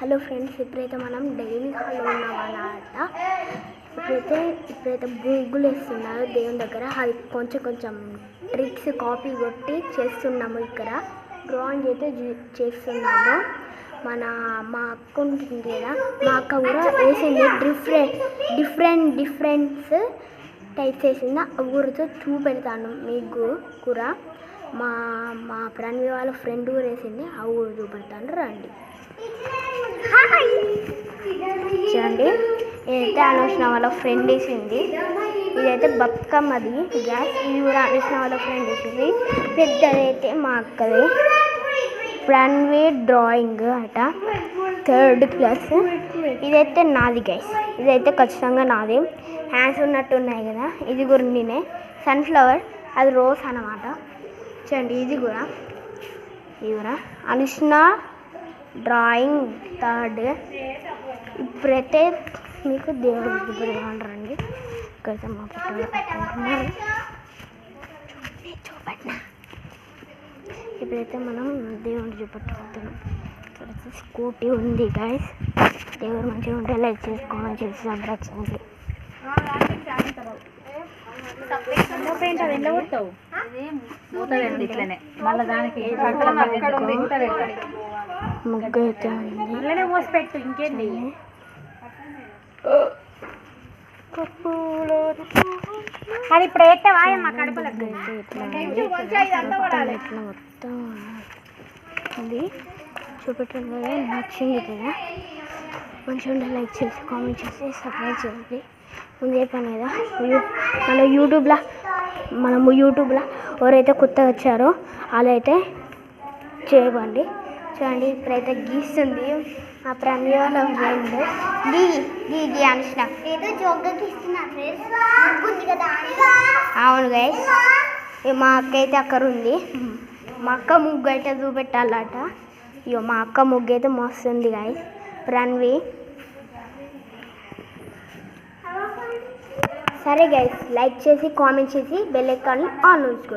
Hello friends, ఇప్పుడైతే మనం daily హాల్లో ఉన్నామన్నమాట. ఇప్పుడైతే గూగుల్ వేస్తున్నారు దేవుని దగ్గర. అది కొంచెం ట్రిక్స్ కాపీ కొట్టి చేస్తున్నాము. ఇక్కడ డ్రాయింగ్ అయితే చేస్తున్నాము. మా అక్క ఉంటుంది కదా, మా అక్క కూడా వేసింది. డిఫరెంట్స్ టైప్స్ వేసింది. ఊరితో చూపెడతాను మీకు కూడా. మా ప్రణవి వాళ్ళ ఫ్రెండ్ కూడా వేసింది. ఆ ఊరు చూపెడతాను, రండి. చూడండి, ఇదైతే అనుష్ణ వాళ్ళ ఫ్రెండ్ వేసింది. ఇదైతే బతుకమ్మది గ్యాస్. ఇది కూడా అనుష్ణ వాళ్ళ ఫ్రెండ్ వేసింది. పెద్దదైతే మా అక్కది ప్రణవి డ్రాయింగ్ అట, 3rd క్లాస్. ఇదైతే నాది గ్యాస్. ఇదైతే ఖచ్చితంగా నాది. హ్యాండ్స్ ఉన్నట్టు ఉన్నాయి కదా, ఇది కూడా నేనే. సన్ఫ్లవర్, అది రోజ్ అన్నమాట. చూడండి, ఇది కూడా అనుష్ణ డ్రాయింగ్ 3rd. ఇప్పుడైతే మీకు దేవుడు చూపెడతానండి. ఇక్కడైతే మా చూపెట్టిన. ఇప్పుడైతే మనం దేవుడిని చూపెట్టుకుంటున్నాం. ఇక్కడైతే స్కూటీ ఉంది గైస్. దేవుడు మంచిగా ఉంటే లైక్ చేసుకోమని చేసి సంరక్షించి ముగ్గు అయితే ఉంది. అది ఇప్పుడు ఎట్టవా కడుపులకు మొత్తం అది చూపెట్టడం కదా, నచ్చింది కదా. మంచిగా ఉంటే లైక్ చేసి కామెంట్ చేసి సబ్స్క్రైబ్ చేయండి. ముందే పని కదా, మనము యూట్యూబ్లో ఎవరైతే కొత్తగా వచ్చారో అలా అయితే చేయబండి. చూడండి, ఇప్పుడైతే గీస్తుంది ఆ ప్రణవి వాళ్ళ ఫ్రెండ్. గీ అనుష్ణ ఏదో జోగ్గా గీస్తున్నా. అవును గైస్, మా అక్క అయితే అక్కడ ఉంది. మా అక్క ముగ్గు అయితే చూపెట్టాలట. ఇగో మా అక్క ముగ్గు అయితే మస్తుంది గైస్. ప్రణవి. సరే గైస్, లైక్ చేసి కామెంట్ చేసి బెల్ ఐకాన్ని ఆన్ ఉంచుకోండి.